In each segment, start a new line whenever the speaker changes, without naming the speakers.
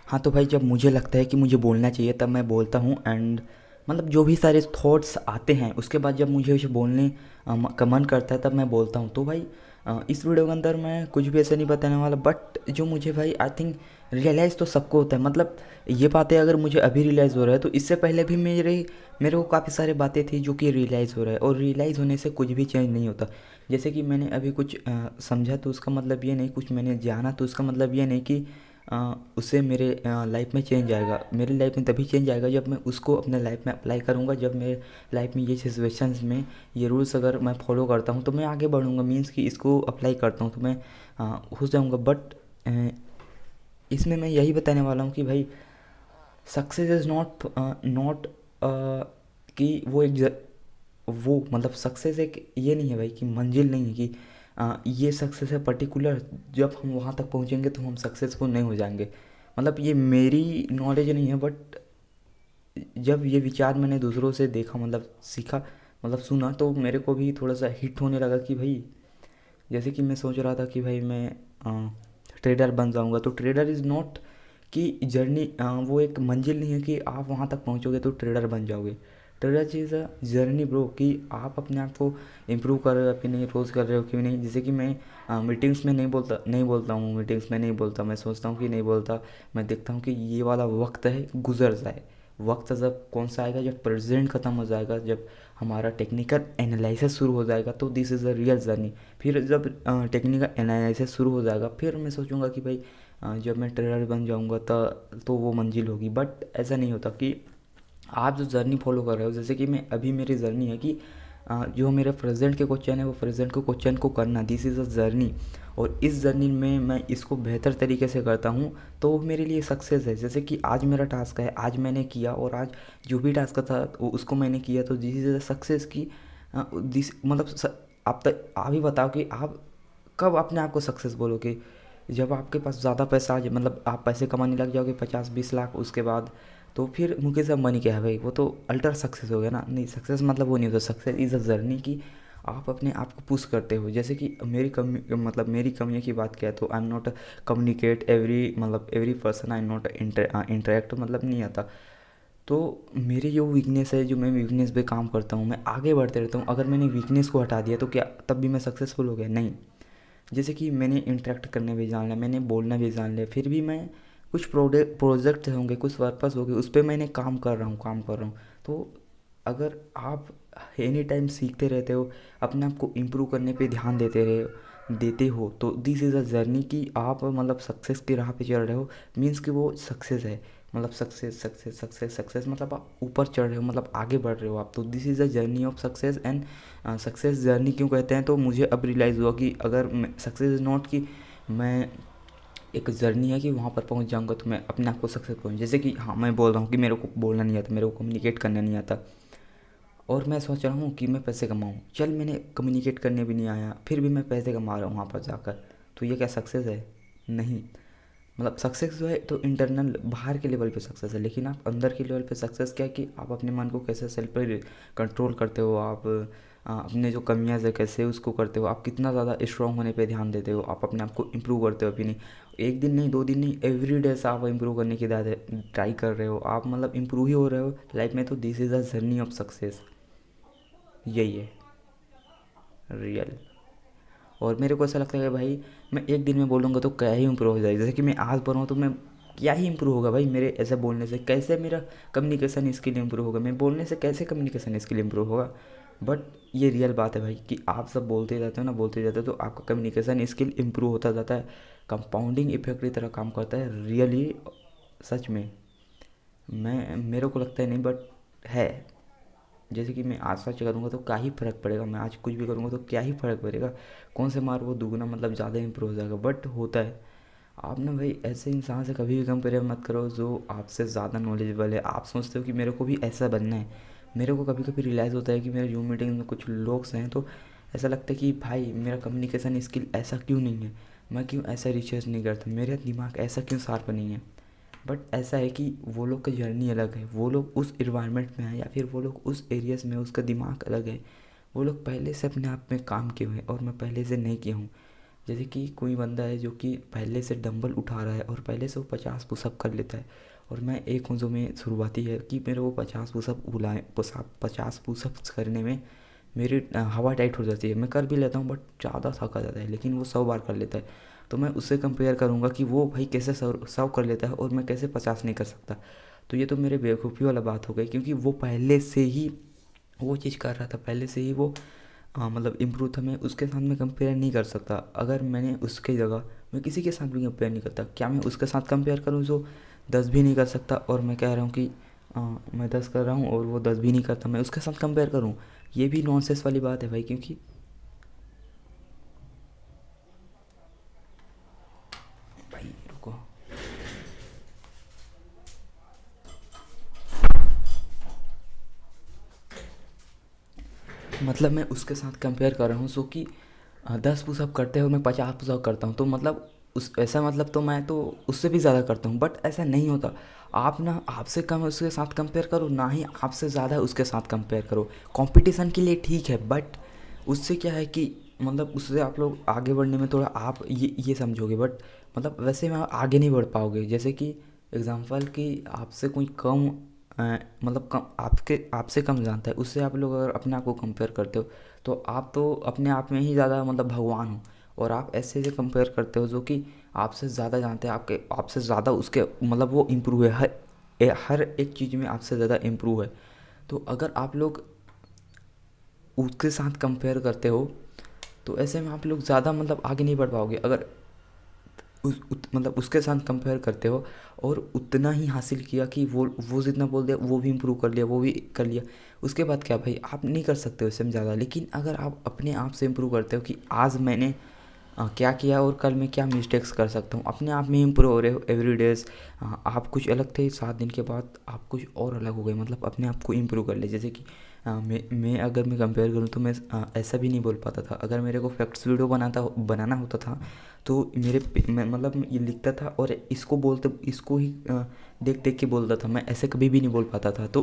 हाँ, तो भाई जब मुझे लगता है कि मुझे बोलना चाहिए तब मैं बोलता हूँ। एंड मतलब जो भी सारे थॉट्स आते हैं उसके बाद जब मुझे उसे बोलने का मन करता है तब मैं बोलता हूँ। तो भाई इस वीडियो के अंदर मैं कुछ भी ऐसा नहीं बताने वाला, बट जो मुझे भाई आई थिंक रियलाइज़ तो सबको होता है। मतलब ये बातें अगर मुझे अभी रियलाइज़ हो रहा है तो इससे पहले भी मेरे मेरे को काफ़ी सारे बातें थी जो कि रियलाइज़ हो रहा है, और रियलाइज़ होने से कुछ भी चेंज नहीं होता। जैसे कि मैंने अभी कुछ समझा तो उसका मतलब ये नहीं, कुछ मैंने जाना तो उसका मतलब ये नहीं कि उससे मेरे लाइफ में चेंज आएगा। मेरी लाइफ में तभी चेंज आएगा जब मैं उसको अपने लाइफ में अप्लाई करूँगा। जब मेरे लाइफ में ये सिचुएशंस में ये रूल्स अगर मैं फॉलो करता हूँ तो मैं आगे बढ़ूँगा। मीन्स कि इसको अप्लाई करता हूँ तो मैं हो जाऊँगा। बट इसमें मैं यही बताने वाला हूँ कि भाई सक्सेस इज़ नॉट नॉट कि वो एक वो मतलब सक्सेस एक ये नहीं है भाई कि मंजिल नहीं है कि ये सक्सेस है पर्टिकुलर, जब हम वहाँ तक पहुँचेंगे तो हम सक्सेसफुल नहीं हो जाएंगे। मतलब ये मेरी नॉलेज नहीं है, बट जब ये विचार मैंने दूसरों से देखा, मतलब सीखा, मतलब सुना, तो मेरे को भी थोड़ा सा हिट होने लगा कि भाई जैसे कि मैं सोच रहा था कि भाई मैं ट्रेडर बन जाऊंगा। तो ट्रेडर इज़ नॉट कि जर्नी, वो एक मंजिल नहीं है कि आप वहाँ तक पहुँचोगे तो ट्रेडर बन जाओगे। Trader is a journey bro, कि आप अपने आप को इम्प्रूव कर रहे हो कि नहीं, रोज़ कर रहे हो कि नहीं। जैसे कि मैं मीटिंग्स में नहीं बोलता हूँ, मीटिंग्स में नहीं बोलता, मैं सोचता हूँ कि नहीं बोलता। मैं देखता हूँ कि ये वाला वक्त है गुजर जाए। वक्त जब कौन सा आएगा, जब प्रेजेंट ख़त्म हो जाएगा, जब हमारा टेक्निकल एनालिसिस शुरू हो जाएगा, तो this is a real journey. फिर जब टेक्निकल एनालिसिस शुरू हो जाएगा फिर मैं सोचूंगा कि भाई जब मैं ट्रेडर बन जाऊंगा तो वो मंजिल होगी। बट ऐसा नहीं होता कि आप जो जर्नी फॉलो कर रहे हो। जैसे कि मैं अभी मेरी जर्नी है कि जो मेरा प्रेजेंट के क्वेश्चन है वो प्रेजेंट के क्वेश्चन को करना, दिस इज़ अ जर्नी। और इस जर्नी में मैं इसको बेहतर तरीके से करता हूँ तो वो मेरे लिए सक्सेस है। जैसे कि आज मेरा टास्क है, आज मैंने किया, और आज जो भी टास्क था उसको मैंने किया, तो दिस इज़ अ सक्सेस की दिस मतलब आप तक आप ही बताओ कि आप कब अपने आप को सक्सेस बोलोगे। जब आपके पास ज़्यादा पैसा आ जाए, मतलब आप पैसे कमाने लग जाओगे 50-20 लाख, उसके बाद तो फिर मुकेश अंबानी क्या है भाई, वो तो अल्ट्रा सक्सेस हो गया ना। नहीं, सक्सेस मतलब वो नहीं होता। सक्सेस इज़ अ जर्नी की आप अपने आप को पुश करते हो। जैसे कि मेरी कमी, मतलब मेरी कमियों की बात किया तो I am not communicate every, मतलब every person I am not interact, मतलब नहीं आता। तो मेरी जो वीकनेस है, जो मैं वीकनेस पे काम करता हूँ, मैं आगे बढ़ते रहता हूँ। अगर मैंने वीकनेस को हटा दिया तो क्या तब भी मैं सक्सेसफुल हो गया? नहीं। जैसे कि मैंने इंटरेक्ट करने भी जान लिया, मैंने बोलना भी जान लिया, फिर भी मैं कुछ प्रोजेक्ट होंगे, कुछ पर्पस होंगे, उस पर मैंने काम कर रहा हूँ। तो अगर आप एनी टाइम सीखते रहते हो, अपने आप को इम्प्रूव करने पे ध्यान देते हो, तो दिस इज़ अ जर्नी कि आप मतलब सक्सेस की राह पे चल रहे हो। मीन्स कि वो सक्सेस है। मतलब सक्सेस सक्सेस सक्सेस सक्सेस मतलब आप ऊपर चढ़ रहे हो, मतलब आगे बढ़ रहे हो आप। तो this is a journey of success. And success journey क्यों कहते हैं, तो मुझे अब रियलाइज़ हुआ कि अगर सक्सेस इज़ नॉट कि मैं एक जर्नी है कि वहाँ पर पहुँच जाऊँगा तो मैं अपने आप को सक्सेस पहुँच। जैसे कि हाँ, मैं बोल रहा हूँ कि मेरे को बोलना नहीं आता, मेरे को कम्युनिकेट करना नहीं आता, और मैं सोच रहा हूँ कि मैं पैसे कमाऊँ। चल, मैंने कम्युनिकेट करने भी नहीं आया, फिर भी मैं पैसे कमा रहा हूँ वहाँ पर जाकर। तो ये क्या सक्सेस है? नहीं। मतलब सक्सेस जो है तो इंटरनल, बाहर के लेवल पे सक्सेस है, लेकिन आप अंदर के लेवल पे सक्सेस क्या है कि आप अपने मन को कैसे सेल्फ कंट्रोल करते हो। आप अपने जो कमियां है कैसे उसको करते हो, आप कितना ज़्यादा स्ट्रांग होने पे ध्यान देते हो, आप अपने आप को इम्प्रूव करते हो। अपनी एक दिन नहीं, 2 दिन नहीं, एवरी डे से आप इम्प्रूव करने की ट्राई कर रहे हो, आप मतलब इम्प्रूव ही हो रहे हो लाइफ में। तो this is a journey of success, यही है रियल। और मेरे को ऐसा लगता है कि भाई मैं एक दिन में बोलूँगा तो क्या ही इम्प्रूव हो जाएगा। जैसे कि मैं आज बोल रहा हूँ तो मैं क्या ही इम्प्रूव होगा भाई मेरे ऐसे बोलने से? कैसे मेरा कम्युनिकेशन स्किल इम्प्रूव होगा? मैं बोलने से कैसे कम्युनिकेशन स्किल इम्प्रूव होगा? बट ये रियल बात है भाई कि आप सब बोलते जाते हो ना, बोलते जाते हो तो आपका कम्युनिकेशन स्किल इम्प्रूव होता जाता है। कंपाउंडिंग इफेक्ट की तरह काम करता है रियली, सच में। मैं मेरे को लगता है नहीं, बट है। जैसे कि मैं आज सर्च करूँगा तो क्या ही फ़र्क पड़ेगा, मैं आज कुछ भी करूँगा तो क्या ही फ़र्क पड़ेगा, कौन से मार्क वो दुगना मतलब ज़्यादा इंप्रूव हो जाएगा। बट होता है। आप ना भाई ऐसे इंसान से कभी भी कंपेयर मत करो जो आपसे ज़्यादा नॉलेजेबल है। आप सोचते हो कि मेरे को भी ऐसा बनना है। मेरे को कभी कभी रियलाइज़ होता है कि मेरे जूम मीटिंग में कुछ लोग हैं तो ऐसा लगता है कि भाई मेरा कम्युनिकेशन स्किल ऐसा क्यों नहीं है, मैं क्यों ऐसा रिसर्च नहीं करता, मेरा दिमाग ऐसा क्यों शार्प नहीं है। बट ऐसा है कि वो लोग की जर्नी अलग है, वो लोग उस इन्वायरमेंट में हैं, या फिर वो लोग उस एरियाज़ में, उसका दिमाग अलग है। वो लोग पहले से अपने आप में काम किए हुए हैं और मैं पहले से नहीं किया हूँ। जैसे कि कोई बंदा है जो कि पहले से डंबल उठा रहा है और पहले से वो 50 पुशअप कर लेता है, और मैं एक हूँ जो में शुरुआती है कि मेरे वो 50 पुशअप बुलाए 50 पुशअप्स करने में मेरी हवा टाइट हो जाती है। मैं कर भी लेता हूँ बट ज़्यादा थका जाता है, लेकिन वो 100 बार कर लेता है। तो मैं उससे कंपेयर करूँगा कि वो भाई कैसे 100 कर लेता है और मैं कैसे 50 नहीं कर सकता। तो ये तो मेरे बेवकूफ़ी वाला बात हो गई, क्योंकि वो पहले से ही वो चीज़ कर रहा था, पहले से ही वो मतलब इम्प्रूव था। मैं उसके साथ में कंपेयर नहीं कर सकता। अगर मैंने उसकी जगह मैं किसी के साथ भी कंपेयर नहीं करता। क्या मैं उसके साथ कंपेयर करूँ जो 10 भी नहीं कर सकता, और मैं कह रहा हूँ कि मैं 10 कर रहा हूँ और वो 10 भी नहीं करता, मैं उसके साथ कंपेयर करूँ? ये भी नॉनसेंस वाली बात है भाई। क्योंकि भाई रुको, मतलब मैं उसके साथ कंपेयर कर रहा हूँ सो कि 10 पुशअप करते हो मैं 50 पुशअप करता हूँ, तो मतलब उस ऐसा मतलब तो मैं तो उससे भी ज़्यादा करता हूँ, बट ऐसा नहीं होता। आप ना आपसे कम उसके साथ कंपेयर करो, ना ही आपसे ज़्यादा उसके साथ कंपेयर करो। कंपटीशन के लिए ठीक है, बट उससे क्या है कि मतलब उससे आप लोग आगे बढ़ने में थोड़ा आप ये समझोगे, बट मतलब वैसे में आप आगे नहीं बढ़ पाओगे। जैसे कि एग्ज़ाम्पल कि आपसे कोई कम मतलब कम आपसे कम जानता है, उससे आप लोग अगर अपने आप को कंपेयर करते हो तो आप तो अपने आप में ही ज़्यादा मतलब भगवान हो, और आप ऐसे से कंपेयर करते हो जो कि आपसे ज़्यादा जानते हैं, आपसे ज़्यादा उसके मतलब वो इम्प्रूव है, हर एक चीज़ में आपसे ज़्यादा इम्प्रूव है। तो अगर आप लोग उसके साथ कंपेयर करते हो तो ऐसे में आप लोग ज़्यादा मतलब आगे नहीं बढ़ पाओगे। अगर मतलब उसके साथ कंपेयर करते हो और उतना ही हासिल किया कि वो जितना बोल दिया वो भी इम्प्रूव कर लिया, वो भी कर लिया, उसके बाद क्या भाई आप नहीं कर सकते हो इससे ज़्यादा। लेकिन अगर आप अपने आप से इम्प्रूव करते हो कि आज मैंने क्या किया और कल मैं क्या मिस्टेक्स कर सकता हूँ, अपने आप में इम्प्रूव हो रहे हो एवरी डेज। आप कुछ अलग थे, 7 दिन के बाद आप कुछ और अलग हो गए, मतलब अपने आप को इम्प्रूव कर ले। जैसे कि मैं अगर मैं कंपेयर करूँ तो मैं ऐसा भी नहीं बोल पाता था। अगर मेरे को फैक्ट्स वीडियो बनाना होता था तो मैं मतलब ये लिखता था और इसको ही देख देख के बोलता था। मैं ऐसे कभी भी नहीं बोल पाता था। तो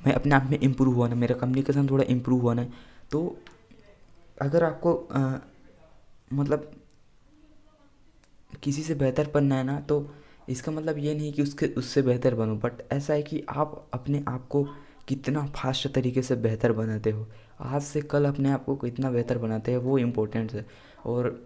मैं अपने आप में इम्प्रूव हुआ ना, मेरा कम्युनिकेशन थोड़ा इम्प्रूव हुआ ना। तो अगर आपको मतलब किसी से बेहतर बनना है ना, तो इसका मतलब ये नहीं कि उससे बेहतर बनो, बट ऐसा है कि आप अपने आप को कितना फास्ट तरीके से बेहतर बनाते हो, आज से कल अपने आप को कितना बेहतर बनाते हैं, वो इम्पोर्टेंट है। और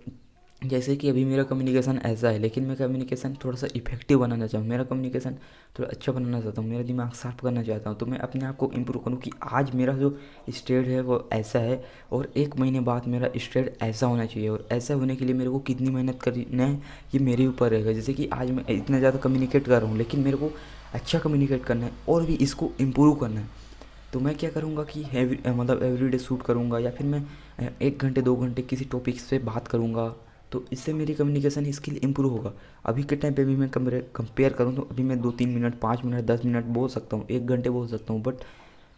जैसे कि अभी मेरा कम्युनिकेशन ऐसा है, लेकिन मैं कम्युनिकेशन थोड़ा सा इफेक्टिव बनाना चाहूँ, मेरा कम्युनिकेशन थोड़ा अच्छा बनाना चाहता हूँ, मेरा दिमाग साफ करना चाहता हूँ। तो मैं अपने आप को इम्प्रूव करूँ कि आज मेरा जो स्टेट है वो ऐसा है, और 1 महीने बाद मेरा स्टेट ऐसा होना चाहिए, और ऐसा होने के लिए मेरे को कितनी मेहनत करना है ये मेरे ऊपर रहेगा। जैसे कि आज मैं इतना ज़्यादा कम्युनिकेट कर रहा हूँ, लेकिन मेरे को अच्छा कम्युनिकेट करना है और भी इसको इम्प्रूव करना है। तो मैं क्या करूँगा कि मतलब एवरीडे शूट करूँगा, या फिर मैं 1 घंटे 2 घंटे किसी टॉपिक से बात करूँगा। तो इससे मेरी कम्युनिकेशन स्किल इम्प्रूव होगा। अभी के टाइम पे भी मैं कंपेयर करूँ तो अभी मैं 2-3 मिनट 5 मिनट 10 मिनट बोल सकता हूँ, 1 घंटे बोल सकता हूँ, बट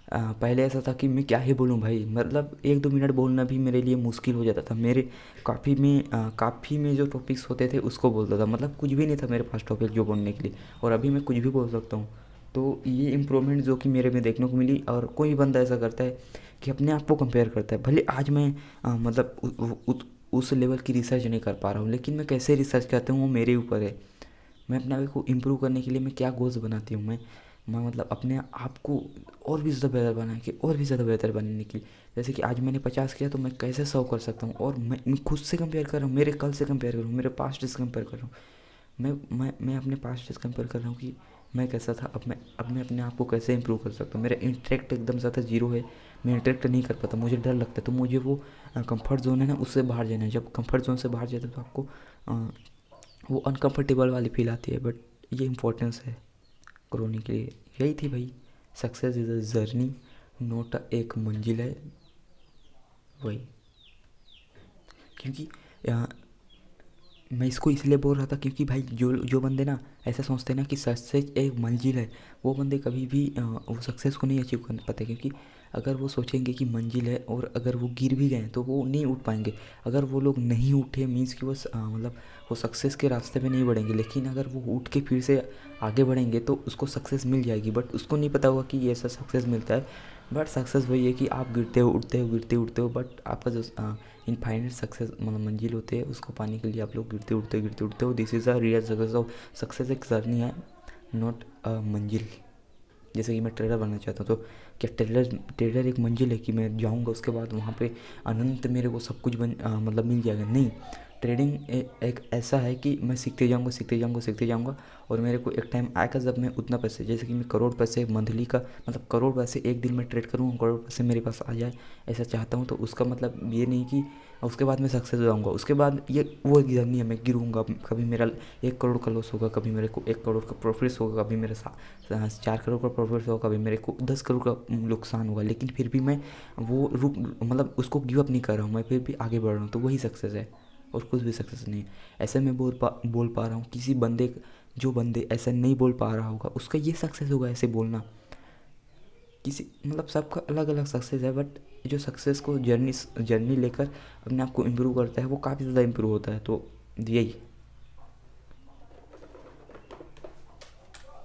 पहले ऐसा था कि मैं क्या ही बोलूँ भाई, मतलब 1-2 मिनट बोलना भी मेरे लिए मुश्किल हो जाता था। मेरे काफ़ी में जो टॉपिक्स होते थे उसको बोलता था, मतलब कुछ भी नहीं था मेरे पास टॉपिक जो बोलने के लिए, और अभी मैं कुछ भी बोल सकता हूँ। तो ये इम्प्रूवमेंट जो कि मेरे में देखने को मिली। और कोई बंदा ऐसा करता है कि अपने आप को कंपेयर करता है, भले आज मैं मतलब उस लेवल की रिसर्च नहीं कर पा रहा हूँ, लेकिन मैं कैसे रिसर्च करता हूँ वो मेरे ऊपर है। मैं अपने आप को इम्प्रूव करने के लिए मैं क्या गोल्स बनाती हूँ, मैं मतलब अपने आप को और भी ज़्यादा बेहतर बना के और भी ज़्यादा बेहतर बनने के लिए। जैसे कि आज मैंने 50 किया तो मैं कैसे 100 कर सकता हूँ, और मैं खुद से कंपेयर कर रहा हूँ, मेरे कल से कंपेयर कर रहा हूँ, मेरे पास्ट से कंपेयर कर रहा हूँ। मैं अपने पास्ट से कंपेयर कर रहा हूँ कि मैं कैसा था, अब मैं अपने आप को कैसे इंप्रूव कर सकता हूँ। मेरा इंटरेक्ट एकदम ज़्यादा जीरो है, मैं इंटरेक्ट नहीं कर पाता, मुझे डर लगता है। तो मुझे वो कंफर्ट जोन है ना, उससे बाहर जाना है। जब कंफर्ट जोन से बाहर जाते हो तो आपको वो अनकंफर्टेबल वाली फील आती है, बट ये इंपॉर्टेंस है ग्रोने के लिए। यही थी भाई, success is a journey note एक मंजिल है, वही। क्योंकि मैं इसको इसलिए बोल रहा था क्योंकि भाई जो जो बंदे ना ऐसा सोचते हैं ना कि सक्सेस एक मंजिल है, वो बंदे कभी भी वो सक्सेस को नहीं अचीव कर पाते। क्योंकि अगर वो सोचेंगे कि मंजिल है और अगर वो गिर भी गए तो वो नहीं उठ पाएंगे। अगर वो लोग नहीं उठे मीन्स कि वो मतलब वो सक्सेस के रास्ते पे नहीं बढ़ेंगे। लेकिन अगर वो उठ के फिर से आगे बढ़ेंगे तो उसको सक्सेस मिल जाएगी, बट उसको नहीं पता होगा कि ये ऐसा सक्सेस मिलता है। बट सक्सेस वही है कि आप गिरते हो उठते हो गिरते उठते हो, बट आपका जो इनफाइनाइट सक्सेस मतलब मंजिल होते हैं उसको पाने के लिए आप लोग गिरते उठते हो। This is a real success of success. एक जर्नी है, नॉट अ मंजिल। जैसे कि मैं ट्रेडर बनना चाहता हूँ, तो क्या ट्रेडर ट्रेडर एक मंजिल है कि मैं जाऊँगा उसके बाद वहाँ पे अनंत मेरे को सब कुछ मतलब मिल जाएगा? नहीं। ट्रेडिंग एक ऐसा है कि मैं सीखते जाऊँगा और मेरे को एक टाइम आएगा जब मैं उतना पैसे, जैसे कि मैं करोड़ पैसे मंथली का मतलब करोड़ पैसे एक दिन में ट्रेड करूँ, करोड़ पैसे मेरे पास आ जाए, ऐसा चाहता हूँ। तो उसका मतलब ये नहीं कि उसके बाद मैं सक्सेस हो जाऊँगा। उसके बाद ये वो एक जर्नी है, मैं गिरूँगा, कभी मेरा 1 करोड़ का लॉस होगा, कभी मेरे को 1 करोड़ का प्रॉफिट्स होगा, कभी मेरे 4 करोड़ का प्रॉफिट होगा, कभी मेरे को 10 करोड़ का नुकसान होगा, लेकिन फिर भी मैं वो रुक मतलब उसको गिव अप नहीं कर रहा हूँ, मैं फिर भी आगे बढ़ रहा हूँ। तो वही सक्सेस है और कुछ भी सक्सेस नहीं है। ऐसे मैं बोल पा रहा हूँ। किसी बंदे जो बंदे ऐसा नहीं बोल पा रहा होगा उसका ये सक्सेस होगा ऐसे बोलना। किसी मतलब सबका अलग अलग सक्सेस है, बट जो सक्सेस को जर्नी जर्नी लेकर अपने आप को इम्प्रूव करता है वो काफ़ी ज़्यादा इम्प्रूव होता है। तो यही